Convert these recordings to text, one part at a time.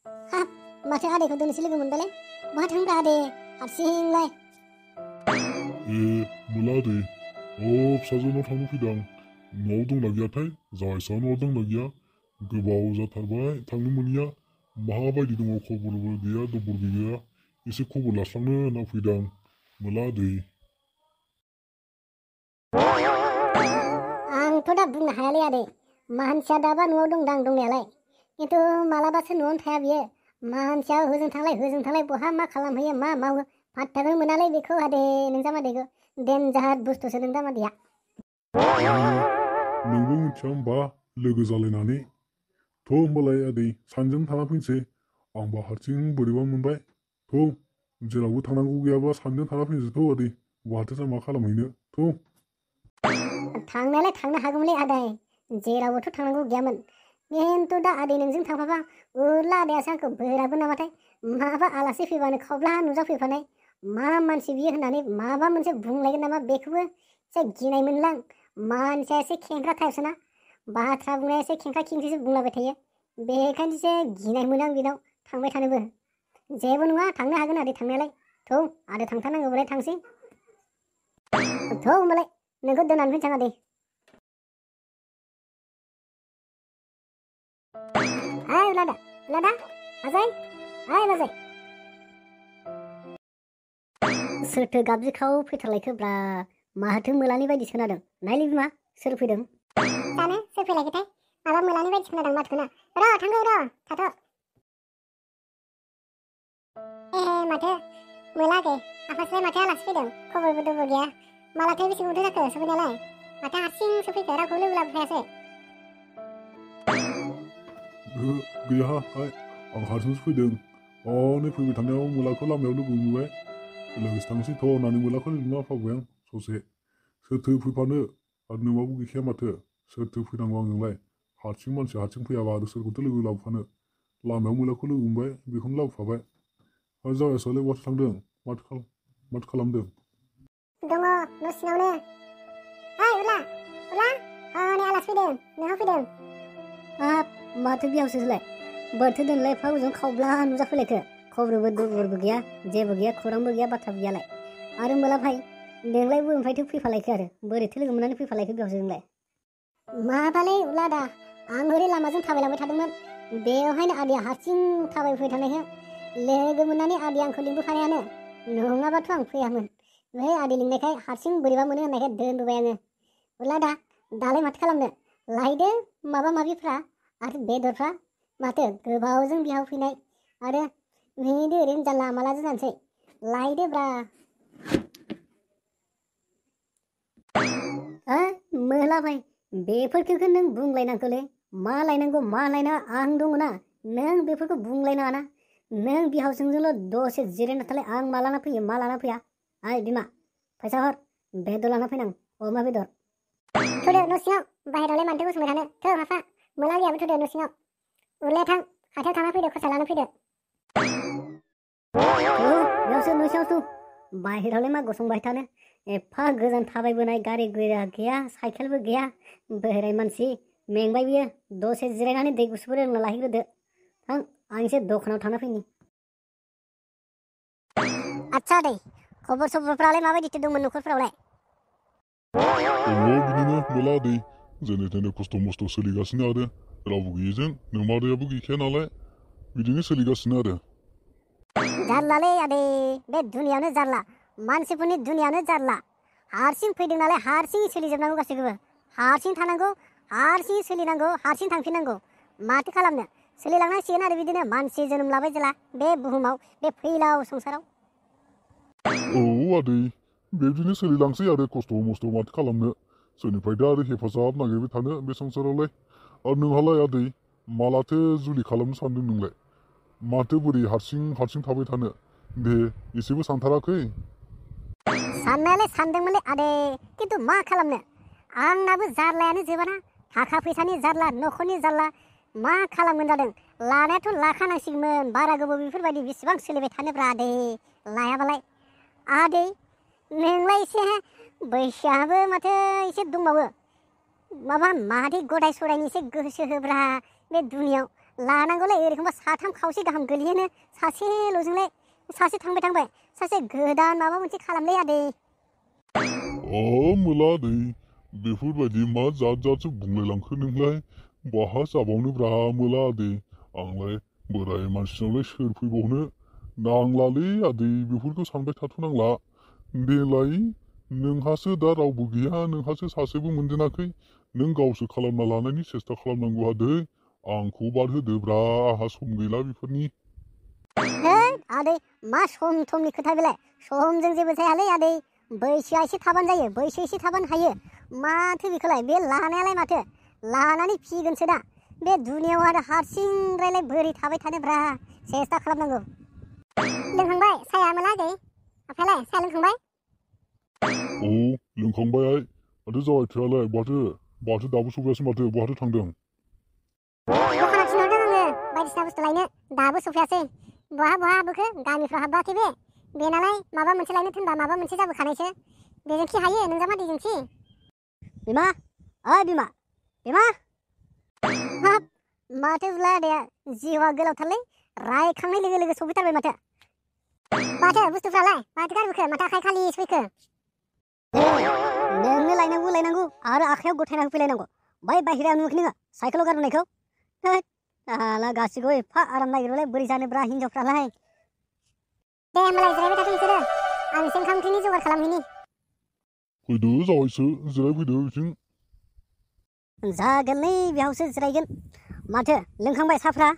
हाब माथो आदैखौ दोननोसो लोगो मोनबायलाय बहा थांब्रा आदै हारसिंलाय मोला आदै फिसाजोनाव थांनो फैदां न'आव दंना गैयाथाय जायसा न'आव दंना गैया गोबाव जाथारबाय थांनो मोनिया माबायदि दङ खबरबो गैया दबरबो गैया एसे खबर लास्रांनो होनना फैदां मोला आदै आंथ' दा बुंनो हायालै आदै मानसिया दाबा न'आव दंदां दंनायालाय खिन्थु मालाबासो न'आवनो थाया बियो मानसिया होजों थांलाय बहा मा खालामहैयो मा मावो फात्ताखौनो मोनालै बेखौ आदै नों जामादैखौ देनजार बुस्थुसो नों जामादैया नोंबो मिथिया होमबा लोगो जालायनानै थ' होमबालाय आदै सानैजों थांना फैनोसै आंबा हारसिं बोरैबा मोनबाय थ' जेरावबो थांनांगौ गैयाबा सानैजों थांना फैनोसै थ' आदै बहाथो मा खालामहैनो थ' थांनायालाय थांनो हागौमोनलै आदै जेरावबोथ' थांनांगौ गैयामोन खिन्थु दा आदै नोंजों थांफाबा उरला आदैयासो आंखौ बोराबो नामाथाय माबा आलासि फैबानो खावब्ला नुजाफैफानाय मा मानसि बियो होननानै माबा मोनसे बुंलायगोन नामा बेखौबो एसे गिनाय मोनलां मानसिया एसे खेंख्रा टाइपसोना बाथ्रा बुंनाया एसे खेंख्रा खेंख्रिसो बुंलाबाय थायो बेखायनो एसे गिनाय मोनो आं बेनाव थांबाय थानोबो जेबो नङा थांनो हागोन आदै थांनायालाय थौ आदै थांथारनांगौबालाय थांसै थौ होमबालाय नोंखौ दोननानै फैनोसै आदै Lada, Azai, Azai. Soरथो गाबज्रिखाव फैथारलायखोब्रा माथो मोलानि बायदि खोनादों नायलै बिमा सोर फैदों जानो सोर फैलायखोथाय माबा मोलानि बायदि खोनादों माथोखौना थांगौ थाथ' माथो मोलागे आफासलाय माथो आलासि फैदों खबरबो दबो गैया मालाथो बेसे गोबावथो जाखो सफैनायालाय माथो हारसिं सफैखो रावखौ लोगो लाबोफायासै गैया आं हारसिंसो फैदों नै फैबाय थानायाव मोलाखौ लामायाव लोगो मोनबाय लोगोसे थांसै थ' होननानै मोलाखौ लिंना फैबाय आं ससे सोरथो फैफानो आरो नोंबाबो गैखाया माथो सोरथो फैनांगौ आंजोंलाय हारसिं मानसि हारसिं फैयाबा आरो सोरखौथो लोगो लाबोफानो लामायाव मोलाखौ लोगो मोनबाय बेखौनो लाबोफाबाय आरो जाबायसोलाय बहाथो थांदों माथो खालामदों दङ न' सिङावनो उला नै आलासि फैदों नोंहा फैदों माथो बिहावसोलाय बोरथो दोनलाय फावजों खावब्ला नुजाफैलायखो खबरबो दबरबो गैया जेबो गैया खौरांबो गैया बाथ्राबो गैयालाय आरो मोला भाई नोंलाय बबेनिफ्रायथो फैफालायखो आरो बोरैथो लोगो मोननानै फैफालायखो बिहावजोंलाय माबालै उलादा आं ओरै लामाजों थाबायलांबाय थादोंमोन बेवहायनो आदैया हारसिं थाबायफैबाय थानायखौ लोगो मोननानै आदैया आंखौ लिंबोफानायानो नङाबाथ' आं फैयामोन बे आदै लिंनायखाय हारसिं बोरैबा मोनो होननायखाय दोनबोबाय आङो उलादा दालाय माथो खालामनो लायदो माबा माबिफ्रा आरो बेदरफ्रा माथो गोबावजों बिहाव फैनाय आरो नेदो ओरैनो जानला मालाजों जानोसै लायदोब्रा मोला भाई बेफोरखौ नों बुंलायनांगौलै मा लायनांगौ मा लायना आं दङ ना नों बेफोरखौ बुंलायनाङा नों बिहावजोंल' दसे जिरायना थालाय आं मालाना फैयो मा लाना फैया आइ बिमा फैसा हर बेदर लाना फैनां अमा बेदर थुदो न' सिङाव बाहेरावलाय मानोथो गसंबाय थानो थौ हाफा मोला गैयाबो थुदो न' सिङाव उरलाय थां हाथायाव थांना फैदो खरसा लाना फैदो बेयावसो न' सिङावसो बाहेरावलाय मा गसंबाय थानो एफा गोजान थाबायबोनाय गारि गैया साइकेलबो गैया बोराय मानसि मेंबाय बियो दसे जिरायनानै दै गुसुबो लोंना लाहैग्रोदो थां आं एसे दखानाव थांना फैनि आच्छा दै खबर सबरफ्रालाय माबायदिथो दंमोन न'खरफ्रावलाय बिदिनो मोला दै जेने थेने खस्थ' मस्थ' सोलिगासिनो आरो रावबो गैयिजों नोमादैयाबो गैखाया नालाय बिदिनो सोलिगासिनो आरो जारलालै आदै बे दुनियावनो जारला मानसिफोरनि दुनियावनो जारला हारसिं फैदों नालाय हारसिं सोलिजोबनांगौ गासैखौबो हारसिं थानांगौ हारसिं सोलिनांगौ हारसिं थांफिननांगौ माथो खालामनो सोलिलांनांसिगोन आरो बिदिनो मानसि जोनोम लाबाय जेला बे बुहुमाव बे फैलाव संसाराव आदै बेबायदिनो सोलिलांसै आरो खस्थ' मस्थ' माथो खालामनो सोरनिफ्रायथ' आरो हेफाजाब नागिरबाय थानो बे संसारावलाय आरो नोंहालाय आदै मालाथो जुलि खालामनो सानदों नोंलाय माथो बोरै हारसिं थाबाय थानो दे एसेबो सानथाराखै साननायालाय सानदोंमोनलै आदै खिन्थु मा खालामनो आंनाबो जारलायानो जोबाना थाखा फैसानि जारला न'खरनि जारला मा खालामगोन जादों लानायाथ' लाखानांसिगौमोन बारा गोबाव बेफोरबायदि बेसेबां सोलिबाय थानोब्रा आदै लायाबालाय आदै नोंलाय एसे बैसोआबो माथो एसे दंबावो माबा मादै गदाय सरायनि एसे गोसो होब्रा बे दुनियाव लानांगौलै ओरैखौबा साथाम खावसे गाहाम गोलैयोनो सासेल'जोंलाय सासे थांबाय सासे गोदान माबा मोनसे खालामलै आदै मोला आदै बेफोरबायदि मा जात जातसो बुंलायलांखो नोंलाय बहा जाबावनोब्रा मोला आदै आंलाय बोराय मानसिनावलाय सोर फैबावनो नांलालै आदै बेफोरखौ सानबाय थाथ'नांला देलाय नोंहासो दा रावबो गैया नोंहासो सासेबो मोनजेनाखै नों गावसो खालामना लानायनि सेस्था खालामनांगौ आदै आंखौ बाद होदोब्रा आंहा सम गैला बेफोरनि आदै मा सम थमनि खोथा बेलाय समजों जेबो जायालै आदै बैसोआ एसे थाबानो जायो बैसो एसे थाबानो हायो माथो बेखौलाय बे लानायालाय माथो लानानै फिगोनसो दा बे दुनियाव आरो हारसिंद्रायलाय बोरै थाबाय थानोब्रा सेस्था खालामनांगौ लोंखांबाय साया मोला आदै आफायालाय साया लोंखांबाय लोंखांबाय आइ माथो जावायथायालाय बाथो दाबो सफैयासै माथो बहाथो थांदों दखानाव थिनहरदों आङो बायदिसिना बुस्थु लायनो दाबो सफैयासै बहा हाबोखो गामिफ्राव हाबाखै बे नालाय माबा मोनसे लायनो थिनबा माबा मोनसे जाबोखानायसो बेजोंखि हायो नोंजामा दैजोंखि बिमा बिमा हाब माथो बुला आदाया जिउआ गोलावथारलै रायखांनाय लोगो लोगो सफैथारबाय माथो बुस्थुफ्रालाय माथो गारबोखो माथो आखाइ खालि सफैखो नोंनो लायनांगौ आरो आखाइयाव गथायना होफैलायनांगौ बै बाहेरायाव नुवाखै नोङो साइकेलाव गारबोनायखौ आला गासिबो एफा आराम नागिरोलाय बोरै जानोब्रा हिनजावफ्रालाय दे होमबालाय जिरायबाय थाथों नोंसोरो आं एसे ओंखाम ओंख्रिनि जगार खालामहैनि फैदो जावायसो जिरायफैदो बिथिं जागोनलै बेयावसो जिरायगोन माथो लोंखांबाय साफ्रा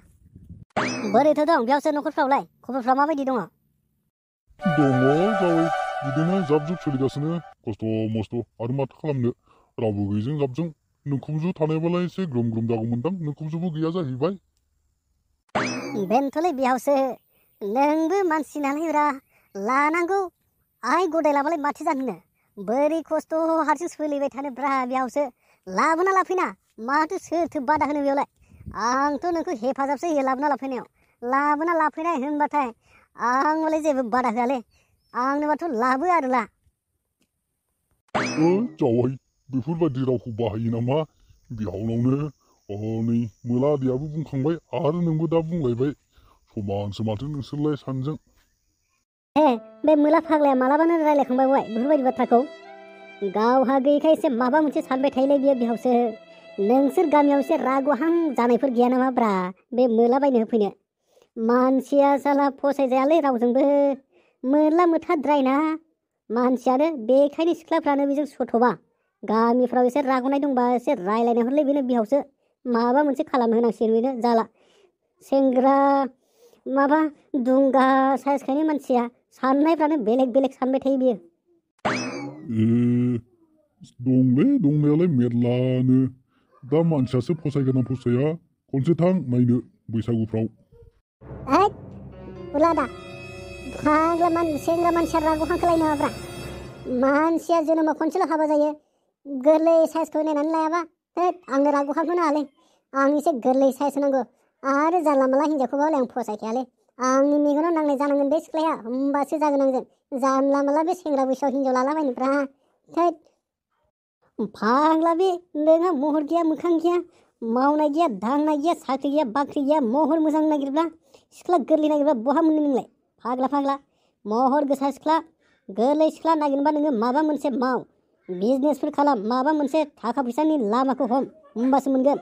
बोरैथो दं बेयावसो न'खरफ्रावलाय खबरफ्रा माबायदि दङ जावाय बिदिनो जाब जुब सोलिगासिनो खस्थ' मस्थ' आरो माथो खालामनो रावबो गैयिजों जाबजों नोंखुमजो थानायबालाय एसे ग्रोम जागौमोनदां नोंखुमजोबो गैया जाहैबाय बेनोथ'लै बेयावसो नोंबो मानसि नालायब्रा लानांगौ आइ गदाय लाबालाय माथो जानोनो बोरै खस्थ' हारसिं सोलिबाय थानोब्रा बेयावसो लाबोना लाफैना माथो सोरथो बादा होनो बेयावलाय आंथ' नोंखौ हेफाजाबसो होयो लाबोना लाफैनाय होनबाथाय आं मालाय जेबो बादा होआलै आंनोबाथ' लाबो आरो ला जावाय बेफोरबायदि रावखौ बाहायो नामा बेयावनावनो नै मोला आदैयाबो बुंखांबाय आरो नोंबो दा बुंलायबाय समानसो माथो नोंसोरलाय सानैजों बे मोला फाग्लाया मालाबानो रायलायखांबाय बेफोरबायदि बाथ्राखौ गावहा गैयैखाय एसे माबा मोनसे सानबाय थायोलै बेयावसो नोंसोर गामियाव एसे रागहां जानायफोर गैया नामा ब्रा बे मोला बायनो होफैनो मानसिया साला फसायजायालै रावजोंबो मोला मोथाद्रायना मानसियानो बेखायनो सिख्लाफ्रानो बेजों सथ'बा गामिफ्राव एसे रागनाय दंबा एसे रायलायना हरलै बेनो बिहावसो माबा मोनसे खालामहोनांसिगोन बेनो जाला सेंग्रा माबा दुंगा साइसखायनो मानसिया साननायफ्रानो बेलेग सानबाय थायो बियो दंलै दंनायालाय मेरलानो दा मानसियासो फसायगोना फसाया खनसे थां नायनो बैसागुफ्राव उलादा फाग्ला सेंग्रा मानसिया रागौ हांखोलायनो हाब्रा मानसिया जोनोमा खनसेल' हाबा जायो गोरलै साइजखौ नायनानै लायाबा आंनो रागौ हांखोनो हालै आं एसे गोरलै साइज नांगौ आरो जानला माला हिनजावखौबा आं फसायखायालै आंनि मेगनाव नांनाय जानांगोन बे सिख्लाया होमबासो जागोन आंजों जानला माला बे सेंग्रा बैसोआव हिनजाव लालाबायनोब्रा फाग्ला बे नोंहा महर गैया मोखां गैया मावनाय गैया दांनाय गैया साख्रि गैया बाख्रि गैया महर मोजां नागिरब्ला सिख्ला गोरलै नागिरब्ला बहा मोनो नोंलाय फाग्ला महर गोसा सिख्ला गोरलै सिख्ला नागिरबा नोङो माबा मोनसे माव बिजनेसफोर खालाम माबा मोनसे थाखा फैसानि लामाखौ हम होमबासो मोनगोन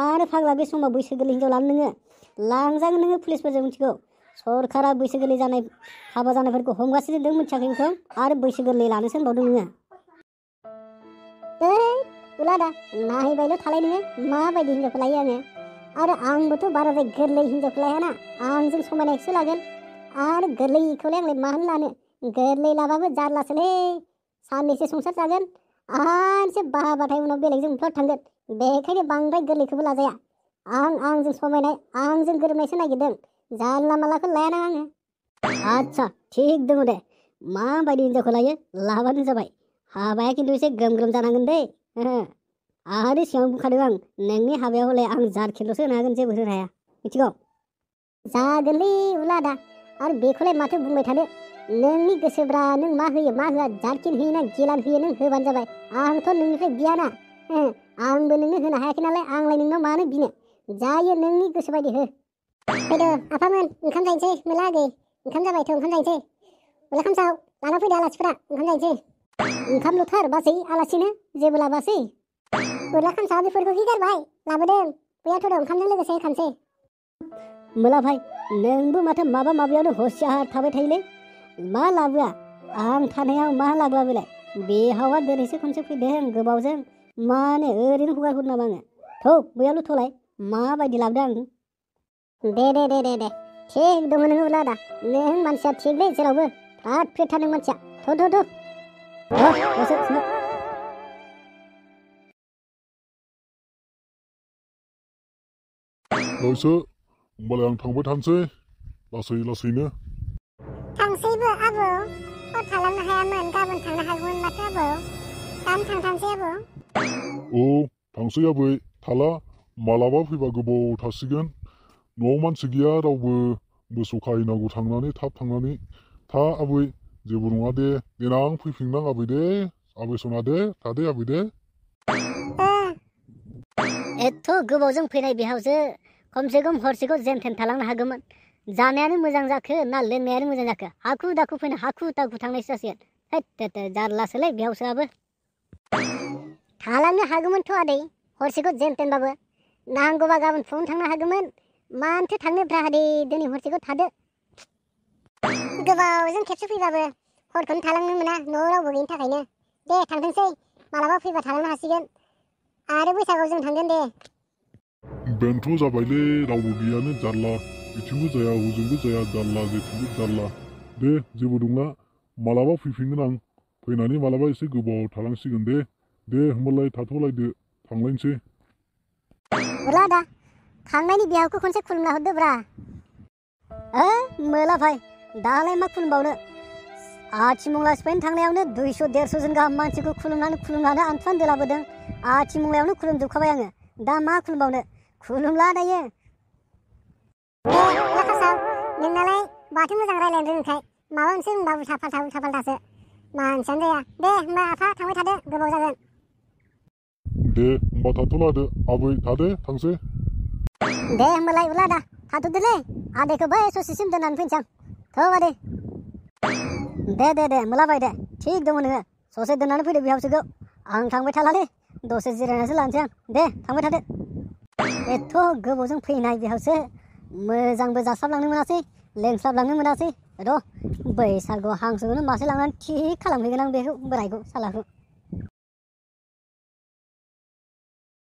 आरो फाग्ला बे समाव बैसो गोरलै हिनजाव लानो नोङो लांजागोन नोङो पुलिसफोरजों मिथिगौ सरकारा बैसो गोरलै जानाय हाबा जानायफोरखौ हमगासिनो दं मिथियाखै बेखौ आरो बैसो गोरलै लानोसो होनबावदों नोङो उलादा नायबायल' थालाय नोङो माबायदि हिनजावखौ लायो आङो आरो आंबोथ' बाराद्राय गोरलै हिनजावखौ लायाना आंजों समायनायखौसो लागोन आरो गोरलैखौलाय आंलाय मानो लानो गोरलै लाबाबो जारलासोलै साननैसो संसार जागोन आरसो बाबाथाय उनाव बेलेगजों फ्लट थांगोन बेखायनो बांद्राय गोरलैखौबो लाजाया आंजों समायनाय आंजों गोरोबनायसो नागिरदों जानला मालाखौ लायाना आङो आच्छा थिग दङ दे माबायदि हिनजावखौ लायो लाबानो जाबाय हाबाया खिन्थु एसे ग्रोम जानांगोन दै आरो सिगां बुंखादों आं नोंनि हाबायाव हले आं जारखिल'सो होनो हागोन जेबो होनो हाया मिथिगौ जागोनलै उलादा आरो बेखौलाय माथो बुंबाय थानो नोंनि गोसोब्रा नों मा होयो मा होआ जारकिन होयो ना गिलान होयो नों होबानो जाबाय आंथ' नोंनिफ्राय बियाना आंबो नोंनो होनो हायाखै नालाय आंलाय नोंनाव मानो बिनो जायो नोंनि गोसो बायदि हो। फैदो आफामोन ओंखाम जायनोसै मोला आगै ओंखाम जाबायथ' ओंखाम जायनोसै। मोला खामसाव लाना फैदो आलासिफोरा ओंखाम जायनोसै। ओंखामल'थार बासै आलासिनो जेबो लाबोआसै। उरला खामसावा बेफोरखौ गारबाय लाबोदों बैयावथ' ओंखामजों लोगोसे खानसै। मोला भाई नोंबो माथो माबा माबियावनो होसियार थाबाय थायोलै। मा लाबोआ आं थानायाव मा लाबोआ बेलाय। बेहावा दिनैसो खनसे फैदों गोबावजों मानो ओरैनो हगार हरनो नामा आङो। थौ बैयावल' थलाय माबायदि लाबोदों आं। दे थिग दङ नोङो उरला आदा नों मानसिया थिगलै जेरावबो फ्राद फ्रिदथार नों मानसिया। थौ नोंसो होमबालाय आं थांबाय थानोसै लासैनो। थांसैबो आबौ हर थालांनो हायामोन गाबोन थांनो हागौमोन माथो आबौ। दानो थांथारसै आबौ। औ थांसै आबै थाला मालाबा फैबा गोबाव थासिगोन। न'आव मानसि गैया रावबो मोसौ खाहैनांगौ थांनानै थाब थांनानै था आबै जेबो नङा दे देनां फैफिननां आबै दे आबै सना दे थादे आबै दे। एथ' गोबावजों फैनाय बिहावसो खमसे खम हरसेखौ जेन थेन थालांनो हागौमोन। जानायानो मोजां जाखो ना लोंनायानो मोजां जाखो हाखु दाखु फैना हाखु दाखु थांनायसो जासिगोन। हैद जारलासोलै बिहावसोआबो। थालांनो हागौमोनथ' आदै हरसेखौ जेन थेनबाबो नांगौबा गाबोन फुङावनो थांनो हागौमोन। मानोथो थांनो ब्राहादे दिनै हरसेखौ थादो। गोबावजों खेबसे फैबाबो हरखौनो थालांनो मोना न'आव रावबो गैयिनि थाखायनो। दे थांथोंसै मालाबा फैबा थालांनो हासिगोन आरो बैसागोआव जों थांगोन दे। बेनोथ' जाबायलै रावबो गैयानो जारला बिथिंबो जाया हजोंबो जाया जारला जेथिंबो जारला। दे जेबो नंला मालाबा फैफिनगोन आं फैनानै मालाबा एसे गोबाव थालांसिगोन दे होमबालाय थाथ'लायदो थांलायनोसै। उरला आदा थांनायनि बिहावखौ खनसे खुलुमना हरदोब्रा। मोला भाई दालाय मा खुलुमबावनो आथिमंला सिफायनो थांनायावनो 200-150 जन गाहाम मानसिखौ खुलुमनानै आन्थुवानो दोलाबोदों। आथिमंलायावनो खुलुमजोबखाबाय आङो दा मा खुलुमबावनो खुलुमला दायो। नोंनालाय बाथौ मोजां रायज्लायनो रोङोखाय माबा मोनसे होनबा उल्था फाल्थासो मानसियानो जाया। दे होनबा आफा थांबाय थादो गोबाव जागोन। दे होमबा थाथ'लादो आबै थादे थांसै। दे होमबालाय उरला आदा थाथ'दोलै आदैखौ बै ससेसिम दोननानै फैनोसै आं। थौ आदै दे मोलाबाय दे थिग दङ नोङो ससे दोननानै फैदो बिहावसोखौ। आं थांबाय थालालै दसे जिरायनासो लानोसै आं। दे थांबाय थादो। एथ' गोबावजों फैनाय बिहावसो मोजांबो जास्लाबलांनो मोनासै लोंस्लाबलांनो मोनासै। र' बैसागुआव हांसोखौनो मासे लांनानै थिग खालामहैगोन आं बेखौ बोरायखौ सालाखौ।